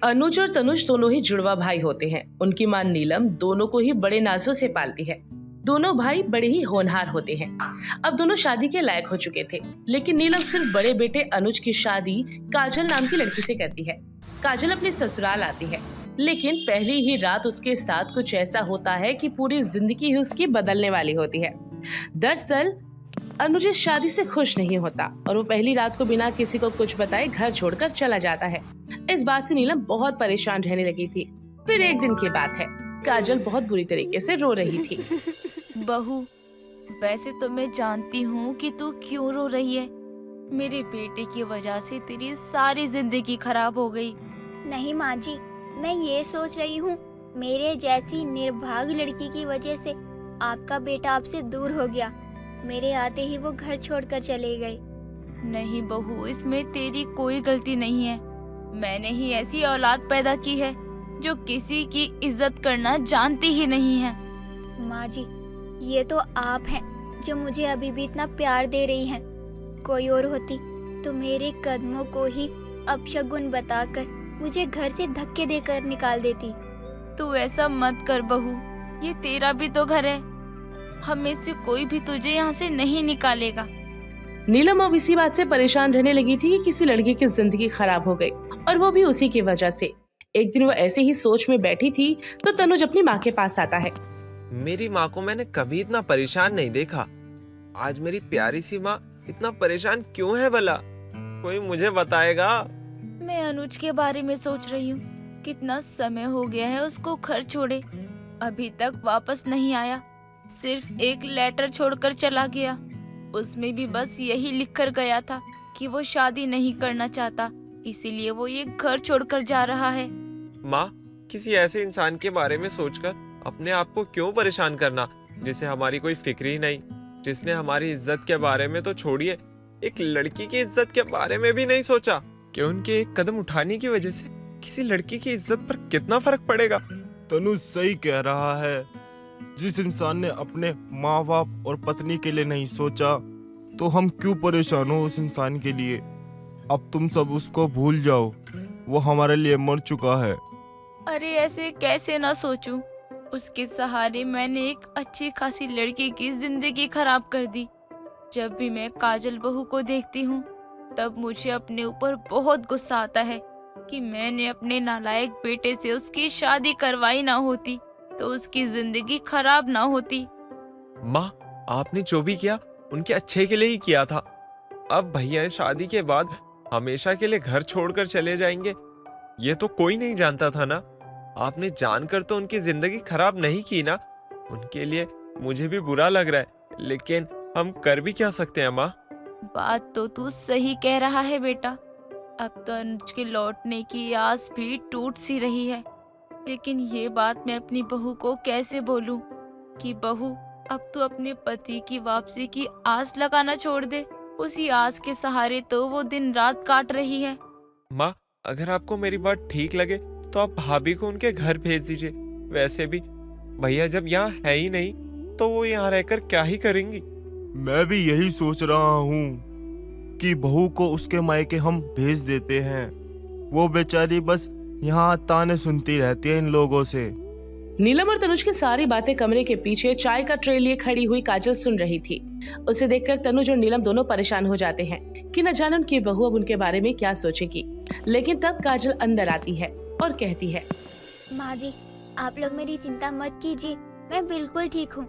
अनुज और तनुज दोनों ही जुड़वा भाई होते हैं। उनकी मां नीलम दोनों को ही बड़े नाजों से पालती है। दोनों भाई बड़े ही होनहार होते हैं। अब दोनों शादी के लायक हो चुके थे, लेकिन नीलम सिर्फ बड़े बेटे अनुज की शादी काजल नाम की लड़की से करती है। काजल अपने ससुराल आती है, लेकिन पहली ही रात उसके साथ कुछ ऐसा होता है कि पूरी जिंदगी ही उसकी बदलने वाली होती है। दरअसल अनुज इस शादी से खुश नहीं होता और वो पहली रात को बिना किसी को कुछ बताए घर छोड़कर चला जाता है। इस बात से नीलम बहुत परेशान रहने लगी थी। फिर एक दिन की बात है, काजल बहुत बुरी तरीके से रो रही थी। बहू, वैसे तो मैं जानती हूँ कि तू क्यों रो रही है। मेरे बेटे की वजह से तेरी सारी जिंदगी खराब हो गई। नहीं माँ जी, मैं ये सोच रही हूँ मेरे जैसी निर्भाग लड़की की वजह से आपका बेटा आपसे दूर हो गया। मेरे आते ही वो घर छोड़कर चले गए। नहीं बहू, इसमें तेरी कोई गलती नहीं है। मैंने ही ऐसी औलाद पैदा की है जो किसी की इज्जत करना जानती ही नहीं है। माँ जी, ये तो आप हैं जो मुझे अभी भी इतना प्यार दे रही हैं। कोई और होती तो मेरे कदमों को ही अपशगुन बताकर मुझे घर से धक्के देकर निकाल देती। तू ऐसा मत कर बहू, ये तेरा भी तो घर है। हमें से कोई भी तुझे यहाँ से नहीं निकालेगा। नीलम अब इसी बात से परेशान रहने लगी थी कि किसी लड़की की जिंदगी खराब हो गई, और वो भी उसी की वजह से। एक दिन वो ऐसे ही सोच में बैठी थी तो तनुज अपनी माँ के पास आता है। मेरी माँ को मैंने कभी इतना परेशान नहीं देखा। आज मेरी प्यारी सी माँ इतना परेशान क्यों है भला? कोई मुझे बताएगा? मैं अनुज के बारे में सोच रही हूँ। कितना समय हो गया है उसको घर छोड़े, अभी तक वापस नहीं आया। सिर्फ एक लेटर छोड़कर चला गया। उसमें भी बस यही लिखकर गया था कि वो शादी नहीं करना चाहता, इसीलिए वो ये घर छोड़कर जा रहा है। माँ, किसी ऐसे इंसान के बारे में सोचकर अपने आप को क्यों परेशान करना, जिसे हमारी कोई फिक्र ही नहीं, जिसने हमारी इज्जत के बारे में तो छोड़िए, एक लड़की की इज्जत के बारे में भी नहीं सोचा कि उनके एक कदम उठाने की वजह से किसी लड़की की इज्जत पर कितना फर्क पड़ेगा। तनुज सही कह रहा है। जिस इंसान ने अपने माँ बाप और पत्नी के लिए नहीं सोचा, तो हम क्यों परेशान हो उस इंसान के लिए। अब तुम सब उसको भूल जाओ, वो हमारे लिए मर चुका है। अरे ऐसे कैसे ना सोचूं। उसके सहारे मैंने एक अच्छी खासी लड़की की जिंदगी खराब कर दी। जब भी मैं काजल बहू को देखती हूँ तब मुझे अपने ऊपर बहुत गुस्सा आता है कि मैंने अपने नालायक बेटे से उसकी शादी करवाई ना होती तो उसकी जिंदगी खराब ना होती। माँ, आपने जो भी किया उनके अच्छे के लिए ही किया था। अब भैया शादी के बाद हमेशा के लिए घर छोड़कर चले जाएंगे, ये तो कोई नहीं जानता था ना। आपने जानकर तो उनकी जिंदगी खराब नहीं की ना। उनके लिए मुझे भी बुरा लग रहा है, लेकिन हम कर भी क्या सकते हैं माँ। बात तो तू सही कह रहा है बेटा। अब तो अनुज के लौटने की आस भी टूट सी रही है, लेकिन ये बात मैं अपनी बहू को कैसे बोलूं कि बहू, अब तू अपने पति की वापसी की आस लगाना छोड़ दे। उसी आस के सहारे तो वो दिन रात काट रही है। माँ, अगर आपको मेरी बात ठीक लगे तो आप भाभी को उनके घर भेज दीजिए। वैसे भी भैया जब यहाँ है ही नहीं तो वो यहाँ रहकर क्या ही करेंगी। मैं भी यही सोच रहा हूँ कि बहू को उसके मायके हम भेज देते हैं। वो बेचारी बस यहाँ ताने सुनती रहती है इन लोगों से। नीलम और तनुज की सारी बातें कमरे के पीछे चाय का ट्रे लिए खड़ी हुई काजल सुन रही थी। उसे देखकर तनुज और नीलम दोनों परेशान हो जाते हैं कि न जाने उनकी बहू अब उनके बारे में क्या सोचेगी। लेकिन तब काजल अंदर आती है और कहती है, माँ जी, आप लोग मेरी चिंता मत कीजिए, मैं बिल्कुल ठीक हूँ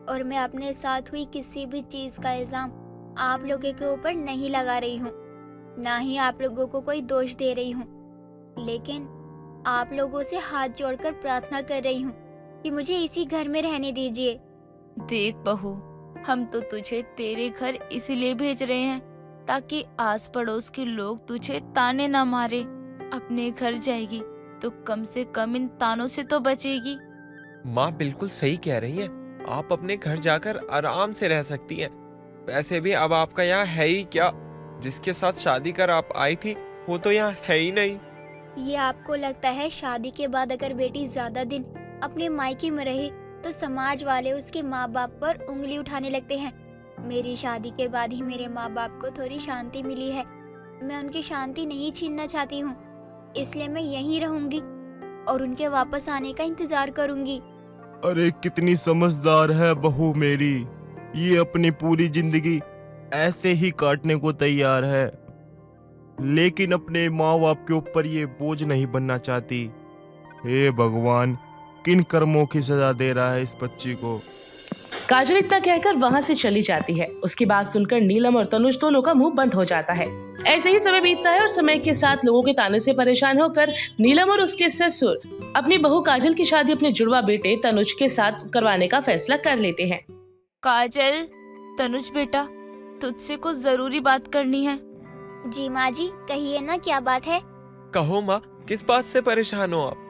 और मैं अपने साथ हुई किसी भी चीज का इल्जाम आप लोगों के ऊपर नहीं लगा रही हूँ, ना ही आप लोगों को कोई दोष दे रही हूँ। लेकिन आप लोगों से हाथ जोड़कर प्रार्थना कर रही हूँ कि मुझे इसी घर में रहने दीजिए। देख बहू, हम तो तुझे तेरे घर इसीलिए भेज रहे हैं ताकि आस पड़ोस के लोग तुझे ताने ना मारे। अपने घर जाएगी तो कम से कम इन तानों से तो बचेगी। माँ बिल्कुल सही कह रही हैं। आप अपने घर जाकर आराम से रह सकती हैं। वैसे भी अब आपका यहाँ है ही क्या? जिसके साथ शादी कर आप आई थी वो तो यहाँ है ही नहीं। ये आपको लगता है शादी के बाद अगर बेटी ज्यादा दिन अपने मायके में रहे तो समाज वाले उसके माँ बाप पर उंगली उठाने लगते हैं। मेरी शादी के बाद ही मेरे माँ बाप को थोड़ी शांति मिली है। मैं उनकी शांति नहीं छीनना चाहती हूँ। इसलिए मैं यहीं रहूंगी और उनके वापस आने का इंतजार करूंगी। अरे कितनी समझदार है बहू मेरी, ये अपनी पूरी जिंदगी ऐसे ही काटने को तैयार है, लेकिन अपने माँ बाप के ऊपर ये बोझ नहीं बनना चाहती। हे भगवान, किन कर्मों की सजा दे रहा है इस बच्ची को। काजल इतना कहकर वहाँ से चली जाती है। उसकी बात सुनकर नीलम और तनुज दोनों का मुंह बंद हो जाता है। ऐसे ही समय बीतता है और समय के साथ लोगों के ताने से परेशान होकर नीलम और उसके ससुर अपनी बहू काजल की शादी अपने जुड़वा बेटे तनुज के साथ करवाने का फैसला कर लेते हैं। काजल, तनुज बेटा, तुझसे कुछ जरूरी बात करनी है। जी माँ जी, कहिए ना, क्या बात है? कहो माँ, किस बात से परेशान हो आप?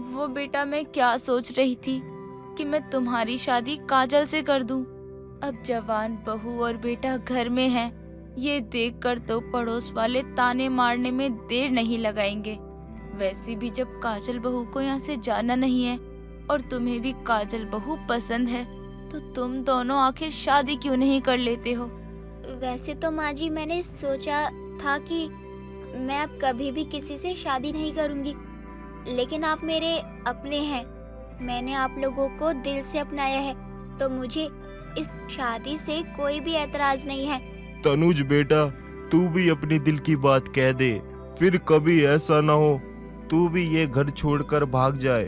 वो बेटा, मैं क्या सोच रही थी कि मैं तुम्हारी शादी काजल से कर दूं। अब जवान बहू और बेटा घर में हैं, ये देखकर तो पड़ोस वाले ताने मारने में देर नहीं लगाएंगे। वैसे भी जब काजल बहू को यहाँ से जाना नहीं है और तुम्हें भी काजल बहू पसंद है, तो तुम दोनों आखिर शादी क्यों नहीं कर लेते हो? वैसे तो माँ जी, मैंने सोचा था कि मैं अब कभी भी किसी से शादी नहीं करूंगी, लेकिन आप मेरे अपने हैं, मैंने आप लोगों को दिल से अपनाया है, तो मुझे इस शादी से कोई भी ऐतराज नहीं है। तनुज बेटा, तू भी अपनी दिल की बात कह दे, फिर कभी ऐसा ना हो तू भी ये घर छोड़कर भाग जाए।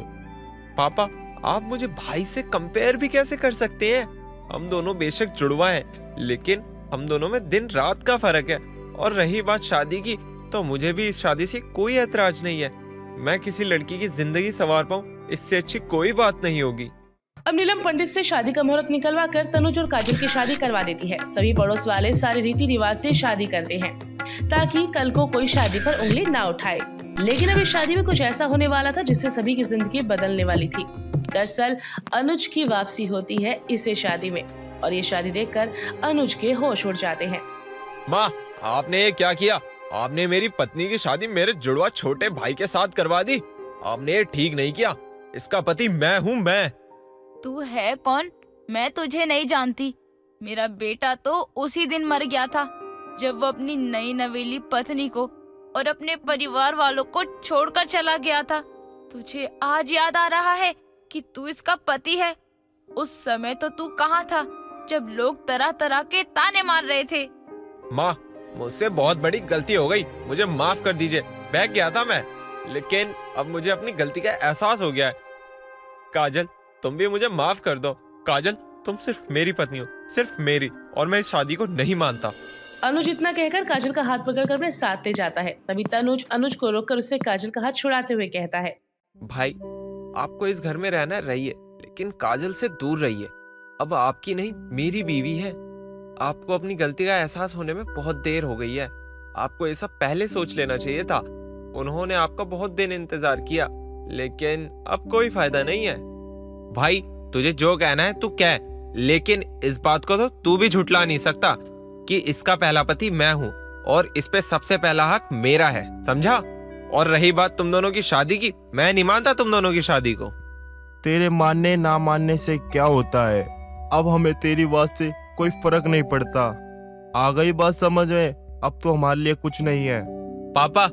पापा, आप मुझे भाई से कंपेयर भी कैसे कर सकते हैं? हम दोनों बेशक जुड़वा हैं, लेकिन हम दोनों में दिन रात का फर्क है। और रही बात शादी की, तो मुझे भी इस शादी से कोई ऐतराज नहीं है। मैं किसी लड़की की जिंदगी संवार पाऊं, इससे अच्छी कोई बात नहीं होगी। अब नीलम पंडित से शादी का मुहूर्त निकलवा कर तनुज और काजल की शादी करवा देती है। सभी पड़ोस वाले सारे रीति रिवाज से शादी करते हैं ताकि कल को कोई शादी पर उंगली ना उठाए। लेकिन अब इस शादी में कुछ ऐसा होने वाला था जिससे सभी की जिंदगी बदलने वाली थी। दरअसल अनुज की वापसी होती है इसे शादी में, और ये शादी देखकर अनुज के होश उड़ जाते हैं। माँ, आपने ये क्या किया? आपने मेरी पत्नी की शादी मेरे जुड़वा छोटे भाई के साथ करवा दी। आपने ये ठीक नहीं किया। इसका पति मैं हूँ, मैं। तू है कौन? मैं तुझे नहीं जानती। मेरा बेटा तो उसी दिन मर गया था जब वो अपनी नई नवेली पत्नी को और अपने परिवार वालों को छोड़कर चला गया था। तुझे आज याद आ रहा है कि तू इसका पति है? उस समय तो तू कहाँ था जब लोग तरह तरह के ताने मार रहे थे? माँ, मुझसे बहुत बड़ी गलती हो गई, मुझे माफ कर दीजिए। बहक गया था मैं, लेकिन अब मुझे अपनी गलती का एहसास हो गया है। काजल, तुम भी मुझे माफ कर दो। काजल, तुम सिर्फ मेरी पत्नी हो, सिर्फ मेरी, और मैं इस शादी को नहीं मानता। अनुज इतना कहकर काजल का हाथ पकड़कर अपने साथ ले जाता है। तभी तनुज अनुज को रोककर उससे काजल का हाथ छुड़ाते हुए कहता है, भाई, आपको इस घर में रहना रहिए, लेकिन काजल से दूर रहिए। अब आपकी नहीं, मेरी बीवी है। आपको अपनी गलती का एहसास होने में बहुत देर हो गई है। आपको ये सब पहले सोच लेना चाहिए था। उन्होंने आपका बहुत दिन इंतजार किया, लेकिन अब कोई फायदा नहीं है। भाई, तुझे जो कहना है तू कह, लेकिन इस बात को तो तू भी झुठला नहीं सकता कि इसका पहला पति मैं हूँ और इस पे सबसे पहला हक मेरा है, समझा? और रही बात तुम दोनों की शादी की, मैं नहीं मानता तुम दोनों की शादी को। तेरे मानने ना मानने से क्या होता है? अब हमें तेरी बात से कोई फर्क नहीं पड़ता। आ गई बात समझ में? अब तो हमारे लिए कुछ नहीं है। पापा,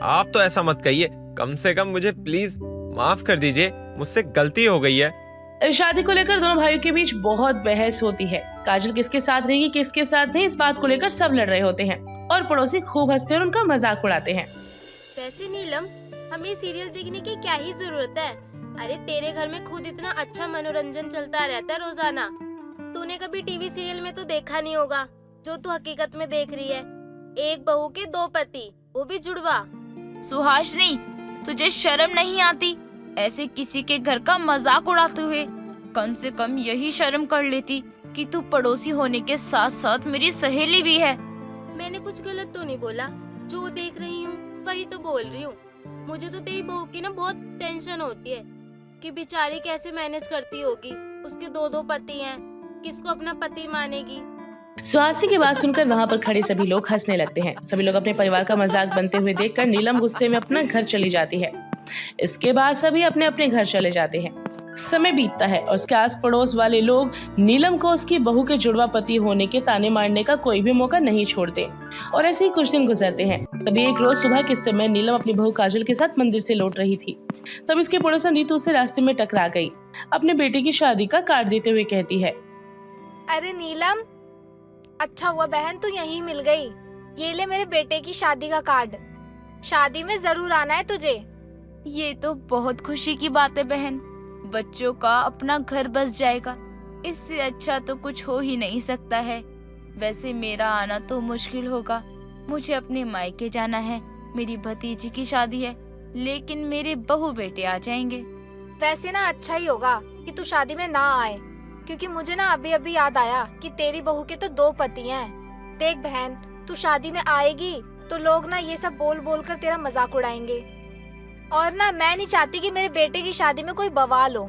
आप तो ऐसा मत कहिए। कम से कम मुझे प्लीज माफ कर दीजिए, मुझसे गलती हो गई है। इस शादी को लेकर दोनों भाइयों के बीच बहुत बहस होती है। काजल किसके साथ रहेगी, किसके साथ नहीं, इस बात को लेकर सब लड़ रहे होते हैं और पड़ोसी खूब हंसते और उनका मजाक उड़ाते हैं। वैसे नीलम, हमें सीरियल देखने की क्या ही जरूरत है? अरे तेरे घर में खुद इतना अच्छा मनोरंजन चलता रहता है रोजाना। तूने कभी टीवी सीरियल में तो देखा नहीं होगा जो तू हकीकत में देख रही है। एक बहू के दो पति, वो भी जुड़वा। सुहासिनी, तुझे शर्म नहीं आती ऐसे किसी के घर का मजाक उड़ाते हुए? कम से कम यही शर्म कर लेती कि तू पड़ोसी होने के साथ साथ मेरी सहेली भी है। मैंने कुछ गलत तो नहीं बोला, जो देख रही हूँ वही तो बोल रही हूँ। मुझे तो तेरी बहू की ना बहुत टेंशन होती है कि बेचारी कैसे मैनेज करती होगी। उसके दो दो पति हैं, किसको अपना पति मानेगी? सुहासिनी की बात सुनकर वहाँ पर खड़े सभी लोग हंसने लगते हैं। सभी लोग अपने परिवार का मजाक बनते हुए देखकर नीलम गुस्से में अपना घर चली जाती है। इसके बाद सभी अपने अपने घर चले जाते हैं। समय बीतता है और उसके आस पड़ोस वाले लोग नीलम को उसकी बहू के जुड़वा पति होने के ताने मारने का कोई भी मौका नहीं छोड़ते और ऐसे ही कुछ दिन गुजरते हैं। तभी एक रोज सुबह के समय नीलम अपनी बहू काजल के साथ मंदिर से लौट रही थी। तब इसके पड़ोसन रीतू उससे रास्ते में टकरा गई। अपने बेटे की शादी का कार्ड देते हुए कहती है, अरे नीलम, अच्छा हुआ बहन तू यहीं मिल गई। ये ले मेरे बेटे की शादी का कार्ड। शादी में जरूर आना है तुझे। ये तो बहुत खुशी की बात है बहन, बच्चों का अपना घर बस जाएगा। इससे अच्छा तो कुछ हो ही नहीं सकता है। वैसे मेरा आना तो मुश्किल होगा, मुझे अपने मायके जाना है, मेरी भतीजी की शादी है, लेकिन मेरे बहू बेटे आ जाएंगे। वैसे ना अच्छा ही होगा कि तू शादी में ना आए, क्योंकि मुझे ना अभी अभी याद आया कि तेरी बहू के तो 2 पति हैं। देख बहन, तू शादी में आएगी तो लोग ना ये सब बोल बोल कर तेरा मजाक उड़ाएंगे, और ना मैं नहीं चाहती कि मेरे बेटे की शादी में कोई बवाल हो।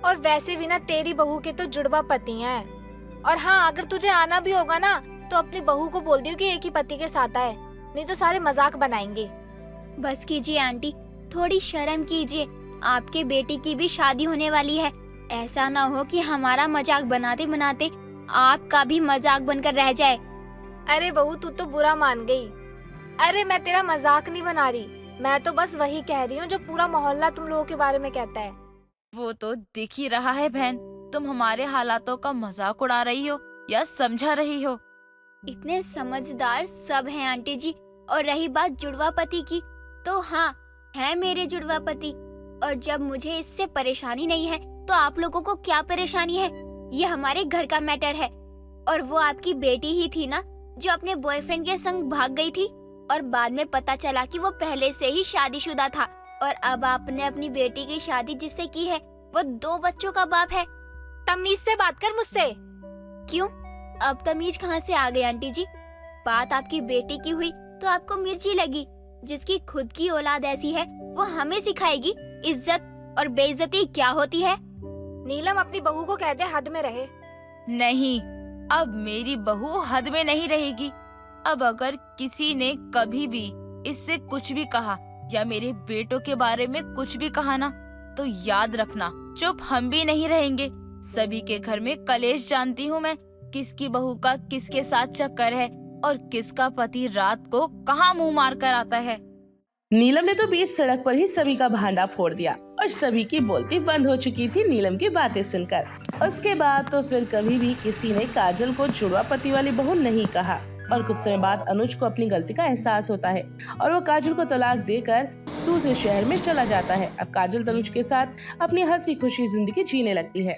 और वैसे भी ना तेरी बहू के तो जुड़वा पति हैं। और हाँ, अगर तुझे आना भी होगा ना तो अपनी बहू को बोल दियो कि एक ही पति के साथ आए, नहीं तो सारे मजाक बनाएंगे। बस कीजिए आंटी, थोड़ी शर्म कीजिए। आपके बेटी की भी शादी होने वाली है। ऐसा ना हो कि हमारा मजाक बनाते बनाते आपका भी मजाक बनकर रह जाए। अरे बहू, तू तो बुरा मान गई। अरे मैं तेरा मजाक नहीं बना रही, मैं तो बस वही कह रही हूँ जो पूरा मोहल्ला तुम लोगों के बारे में कहता है। वो तो दिख ही रहा है बहन, तुम हमारे हालातों का मजाक उड़ा रही हो या समझा रही हो। इतने समझदार सब हैं आंटी जी। और रही बात जुड़वा पति की, तो हाँ, है मेरे जुड़वा पति। और जब मुझे इससे परेशानी नहीं है तो आप लोगों को क्या परेशानी है? ये हमारे घर का मैटर है। और वो आपकी बेटी ही थी ना जो अपने बॉयफ्रेंड के संग भाग गई थी, और बाद में पता चला कि वो पहले से ही शादीशुदा था। और अब आपने अपनी बेटी की शादी जिससे की है वो 2 बच्चों का बाप है। तमीज से बात कर मुझसे। क्यों? अब तमीज कहाँ से आ गई आंटी जी? बात आपकी बेटी की हुई तो आपको मिर्ची लगी। जिसकी खुद की औलाद ऐसी है वो हमें सिखाएगी इज्जत और बेइज्जती क्या होती है। नीलम, अपनी बहू को कह दे हद में रहे। नहीं, अब मेरी बहू हद में नहीं रहेगी। अब अगर किसी ने कभी भी इससे कुछ भी कहा या मेरे बेटों के बारे में कुछ भी कहा ना, तो याद रखना, चुप हम भी नहीं रहेंगे। सभी के घर में कलेश जानती हूँ मैं, किसकी बहू का किसके साथ चक्कर है और किसका पति रात को कहाँ मुंह मार कर आता है। नीलम ने तो बीच सड़क पर ही सभी का भांडा फोड़ दिया और सभी की बोलती बंद हो चुकी थी नीलम की बातें सुनकर। उसके बाद तो फिर कभी भी किसी ने काजल को जुड़वा पति वाली बहू नहीं कहा। और कुछ समय बाद अनुज को अपनी गलती का एहसास होता है और वो काजल को तलाक देकर दूसरे शहर में चला जाता है। अब काजल तनुज के साथ अपनी हंसी खुशी जिंदगी जीने लगती है।